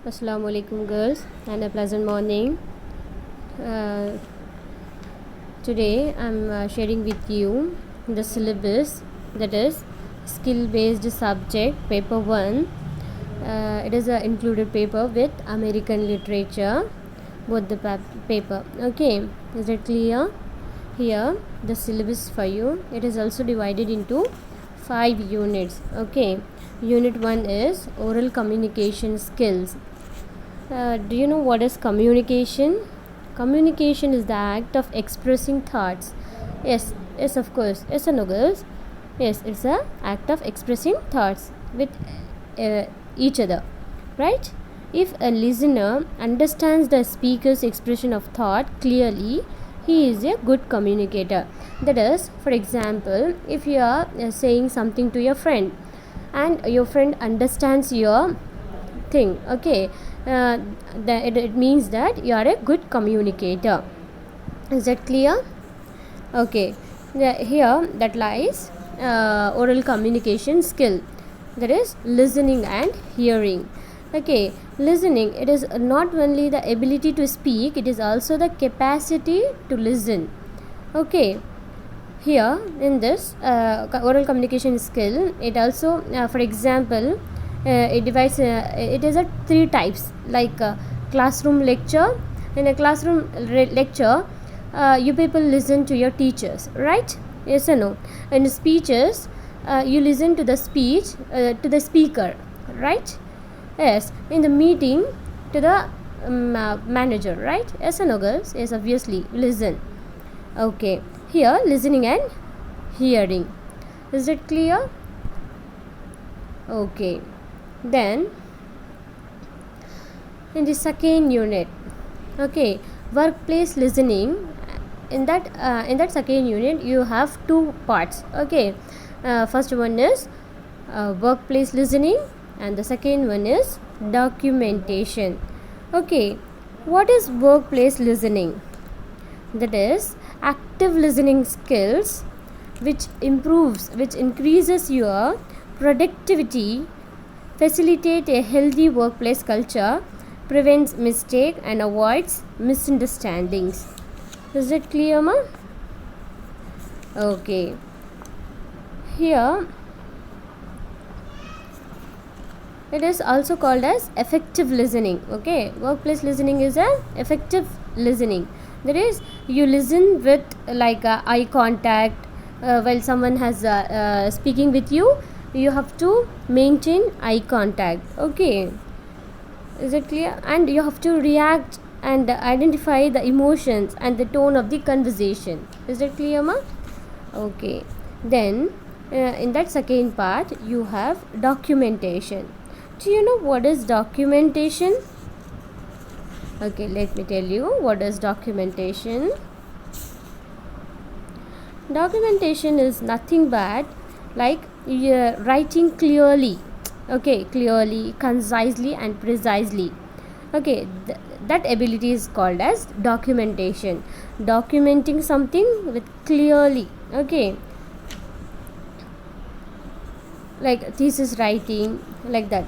Assalamu alaikum girls and a pleasant morning. Uh, Today I'm sharing with you the syllabus, that is skill based subject paper 1. It is an included paper with American literature, both the paper. Okay, is that clear? Here the syllabus for you. It is also divided into 5 units. Okay, unit 1 is oral communication skills. Do you know what is communication? Communication is the act of expressing thoughts. Yes, of course. Yes or no, girls? Yes, it's the act of expressing thoughts with each other, right? If a listener understands the speaker's expression of thought clearly, he is a good communicator. That is, for example, if you are saying something to your friend and your friend understands your thing, okay, it means that you are a good communicator. Is that clear? Okay, here that lies oral communication skill, that is listening and hearing. Okay, listening, it is not only the ability to speak, it is also the capacity to listen. Okay, here in this oral communication skill, it also for example, it divides it is a 3 types, like classroom lecture. In a classroom lecture, you people listen to your teachers, right? Yes or no? In speeches, you listen to the speech to the speaker, right? Yes. In the meeting, to the manager, right? Yes or no, girls? Yes, obviously listen. Okay, here listening and hearing. Is it clear? Okay, then in the second unit, okay, workplace listening. In that second unit, you have 2 parts. Okay, first one is workplace listening, and the second one is documentation. Okay, what is workplace listening? That is active listening skills which increases your productivity, facilitate a healthy workplace culture, prevents mistake and avoids misunderstandings. Is it clear, ma? Okay, here it is also called as effective listening. Okay, workplace listening is a effective listening. That is, you listen with like eye contact. While someone has speaking with you, you have to maintain eye contact. Okay, is it clear? And you have to react and identify the emotions and the tone of the conversation. Is it clear, ma? Okay, then in that second part, you have documentation. Do you know what is documentation? Okay, let me tell you what is documentation. Documentation is nothing but like writing clearly, okay, clearly, concisely and precisely. Okay, that ability is called as documentation. Documenting something with clearly, okay, like thesis writing, like that.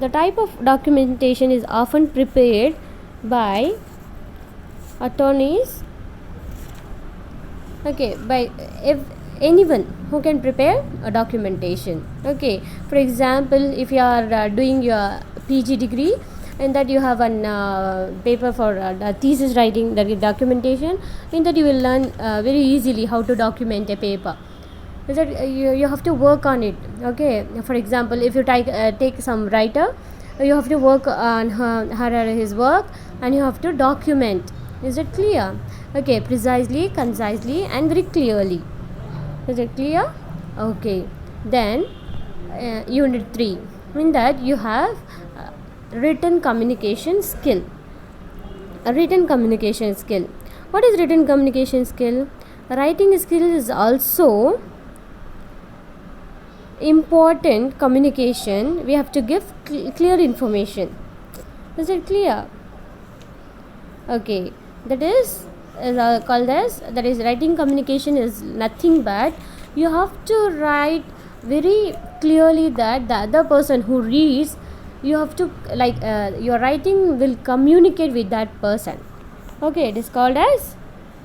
The type of documentation is often prepared by attorneys, okay, by if anyone who can prepare a documentation. Okay, for example, if you are doing your PG degree, and that you have an paper for thesis writing, the documentation, in that you will learn very easily how to document a paper. Is that you have to work on it. Okay, for example, if you take some writer, you have to work on her or his work, and you have to document. Is it clear? Okay, precisely, concisely and very clearly. Is it clear? Okay, then unit 3, in that you have written communication skill. A written communication skill. What is written communication skill? Writing skill is also important communication. We have to give clear information. Is it clear? Okay, that is called as, that is, writing communication is nothing but you have to write very clearly that the other person who reads you have to your writing will communicate with that person. Okay, it is called as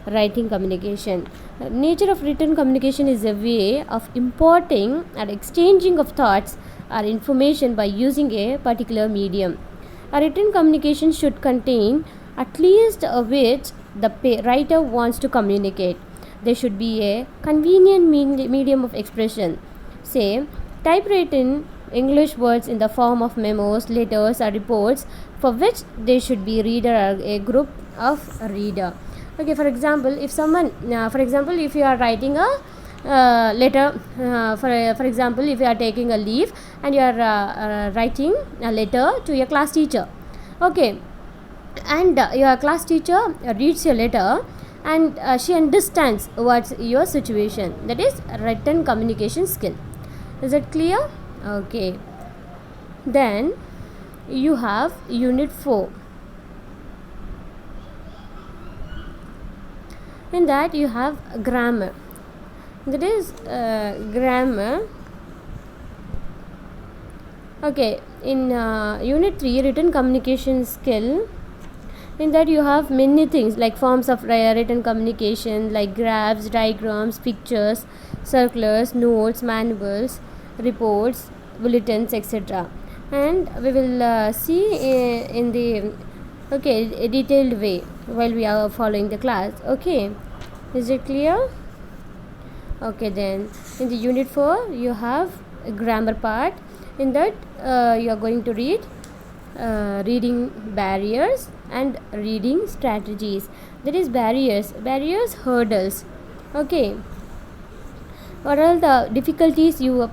writing communication. Nature of written communication is a way of importing and exchanging of thoughts or information by using a particular medium. A written communication should contain at least a which the writer wants to communicate. There should be a convenient medium of expression. Say, typewritten English words in the form of memos, letters, or reports for which there should be reader or a group of reader. Okay, for example, if you are writing a letter, for example, if you are taking a leave and you are writing a letter to your class teacher, okay, and your class teacher reads your letter and she understands what's your situation. That is written communication skill. Is it clear? Okay, then you have unit 4. In that you have grammar. That is grammar. Okay, in unit 3, written communication skill, in that you have many things like forms of written communication like graphs, diagrams, pictures, circulars, notes, manuals, reports, bulletins, etc. And we will see in the a detailed way while we are following the class. Okay, is it clear? Okay, then in the unit 4 you have a grammar part. In that you are going to read reading barriers and reading strategies. That is barriers, hurdles. Okay, what are the difficulties you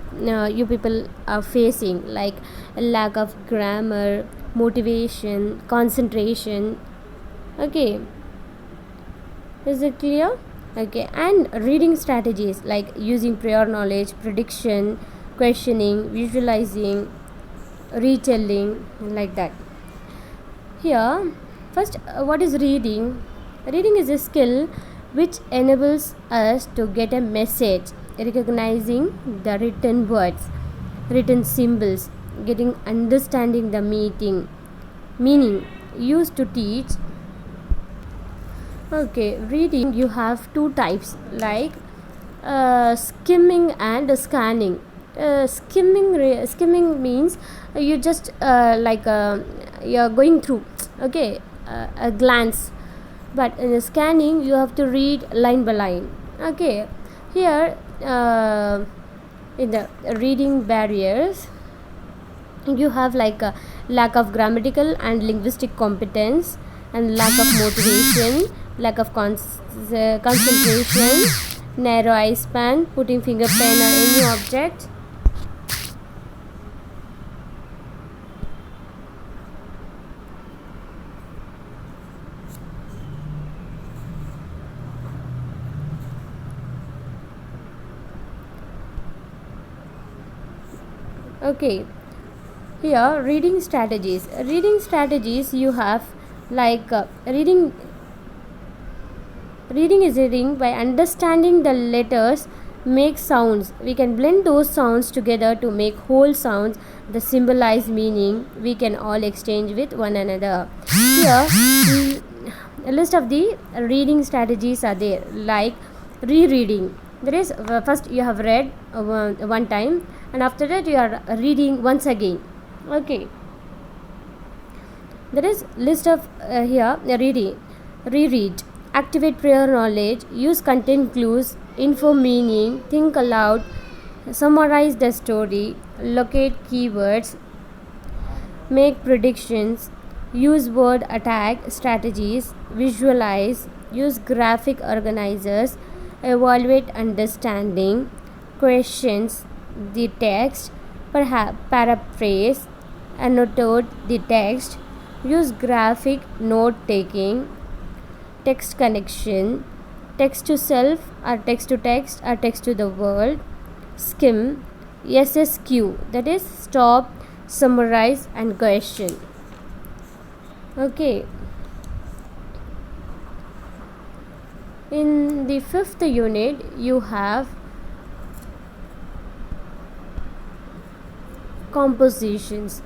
people are facing, like lack of grammar, motivation, concentration. Okay, is it clear? Okay, and reading strategies like using prior knowledge, prediction, questioning, visualizing, retelling, like that. Here, first, what is reading? Reading is a skill which enables us to get a message, recognizing the written words, written symbols, getting understanding the meaning used to teach. Okay, reading you have two types like skimming and scanning. Skimming means you just you're going through, okay, a glance, but in scanning you have to read line by line. Okay, here in the reading barriers you have like a lack of grammatical and linguistic competence, and lack of motivation, lack of concentration, narrow eye span, putting finger pen on any object. Okay, here reading strategies you have like reading is reading by understanding the letters make sounds. We can blend those sounds together to make whole sounds that symbolize meaning we can all exchange with one another. Here a list of the reading strategies are there, like rereading. There is first you have read one time, and after that you are reading once again. Okay, there is list of here reading. Reread, activate prior knowledge, use content clues, info meaning, think aloud, summarize the story, locate keywords, make predictions, use word attack strategies, visualize, use graphic organizers, evaluate understanding, questions the text, perhaps paraphrase, annotate the text, use graphic note taking, text connection, text to self or text to text or text to the world, skim, SSQ, that is stop, summarize and question. Okay, in the 5th unit you have compositions.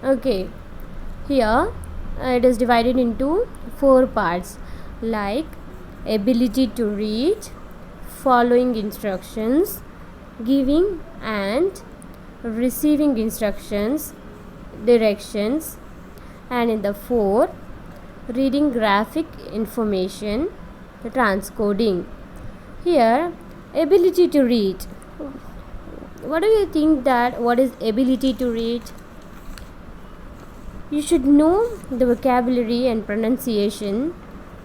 Okay, here it is divided into 4 parts, like ability to read, following instructions, giving and receiving instructions, directions, and in the 4, reading graphic information, the transcoding. Here, ability to read. What do you think that what is ability to read? You should know the vocabulary and pronunciation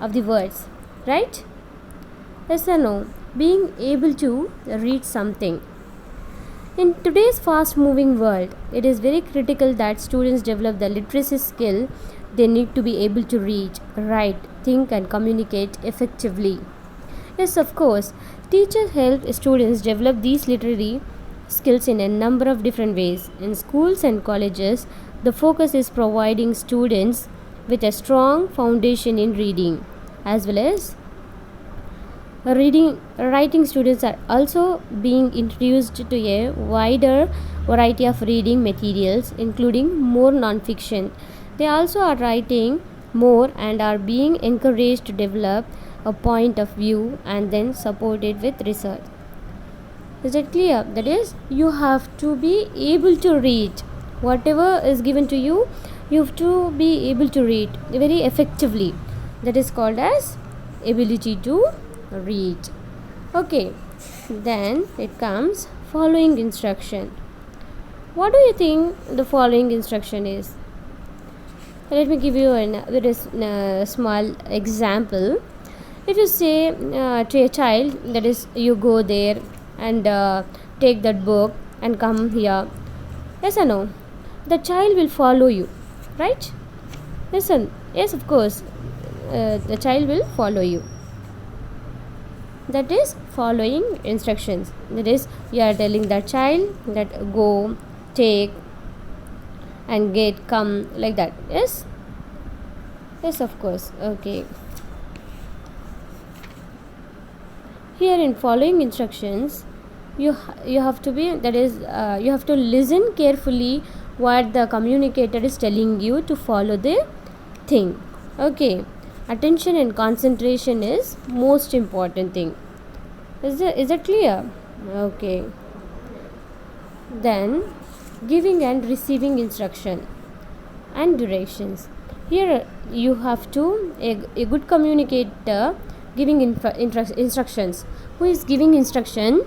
of the words, right? Yes or no? Being able to read something. In today's fast moving world, it is very critical that students develop the literacy skill they need to be able to read, write, think, and communicate effectively. Yes, of course, teachers help students develop these literary skills in a number of different ways. In schools and colleges, the focus is providing students with a strong foundation in reading, as well as writing students are also being introduced to a wider variety of reading materials, including more non-fiction. They also are writing more and are being encouraged to develop a point of view and then support it with research. Is it clear? That is, you have to be able to read whatever is given to you. You have to be able to read very effectively. That is called as ability to read. Okay, then it comes following instruction. What do you think the following instruction is? Let me give you a very small example. If you say to a child, that is, you go there and take that book and come here, yes or no, the child will follow you, right? Listen, yes, of course, the child will follow you. That is following instructions. That is, you are telling the child that go, take, and get, come, like that. Yes, yes, of course. Okay, here in following instructions, you have to be, that is, you have to listen carefully what the communicator is telling you to follow the thing. Okay, attention and concentration is most important thing. Is it clear? Okay, then giving and receiving instruction and directions. Here you have to a good communicator giving instructions. Who is giving instruction?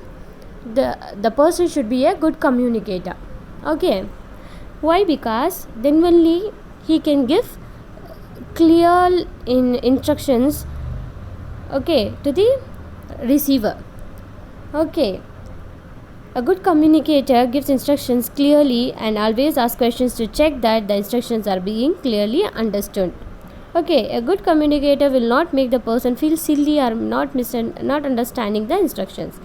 The person should be a good communicator. Okay, why? Because then only he can give clear instructions, okay, to the receiver. Okay, a good communicator gives instructions clearly and always asks questions to check that the instructions are being clearly understood. Okay, a good communicator will not make the person feel silly or not understanding the instructions.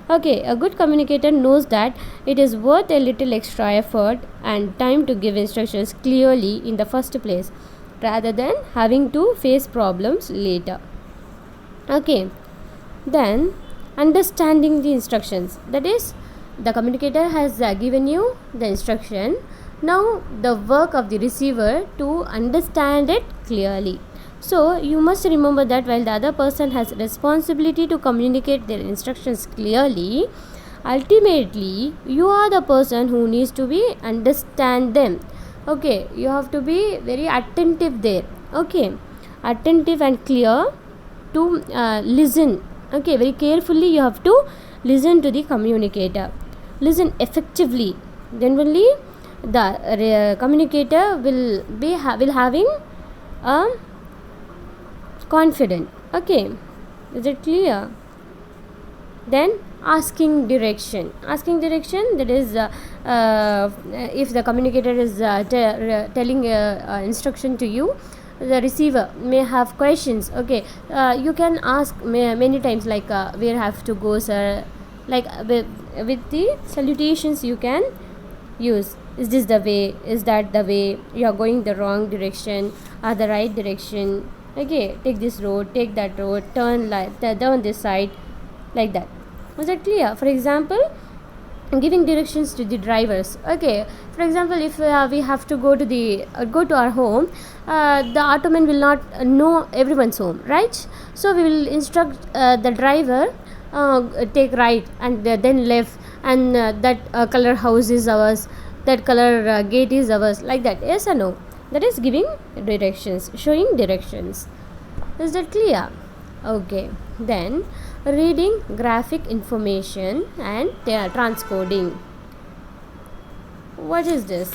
Okay, a good communicator knows that it is worth a little extra effort and time to give instructions clearly in the first place, rather than having to face problems later. Okay, then understanding the instructions. That is, the communicator has given you the instruction. Now the work of the receiver to understand it clearly. So you must remember that while the other person has responsibility to communicate their instructions clearly, ultimately you are the person who needs to be understand them. Okay, you have to be very attentive there. Okay, attentive and clear to listen. Okay, very carefully you have to listen to the communicator. Listen effectively. Then only the communicator will having a confident. Okay, is it clear? Then asking direction. That is, if the communicator is telling instruction to you, the receiver may have questions. Okay, you can ask many times, like where have to go, sir, like with the salutations you can use. Is this the way? Is that the way? You are going the wrong direction or the right direction. Okay, take this road, take that road, turn this side, like that. Was that clear? For example, giving directions to the drivers. Okay, for example, if we have to go to our home, the automan will not know everyone's home, right? So we will instruct the driver, take right and then left, and that color house is ours, that color gate is ours, like that. Yes or no? That is giving directions, showing directions. Is that clear? Okay, then reading graphic information and transcoding. What is this?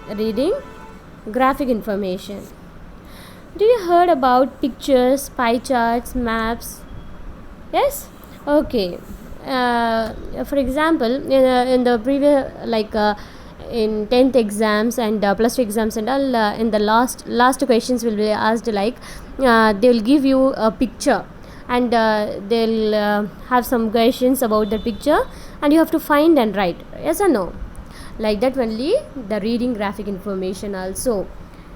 Reading graphic information. Do you heard about pictures, pie charts, maps? Yes? Okay. For example, in the previous, in 10th exams and plus 2 exams and all, in the last questions will be asked, like they will give you a picture, and they'll have some questions about the picture, and you have to find and write. Yes or no? Like that only the reading graphic information also.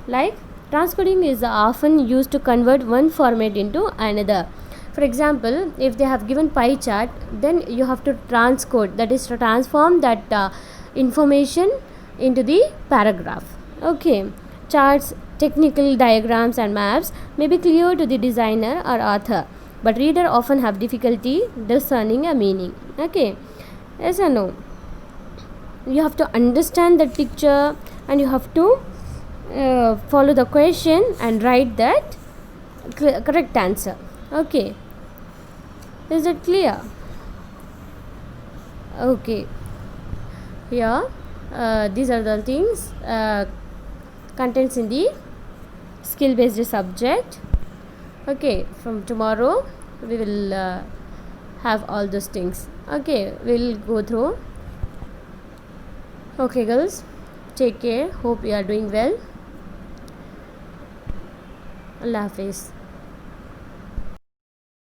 Like transcoding is often used to convert one format into another. For example, if they have given pie chart, then you have to transcode, that is to transform that information into the paragraph. Okay, charts, technical diagrams and maps may be clear to the designer or author, but reader often have difficulty discerning a meaning. Okay, yes or no? You have to understand the picture, and you have to follow the question and write that correct answer. Okay, is it clear? Okay, here these are the things contents in the skill based subject. Okay, from tomorrow we will have all those things. Okay, we'll go through. Okay girls, take care, hope you are doing well. Allah Hafiz.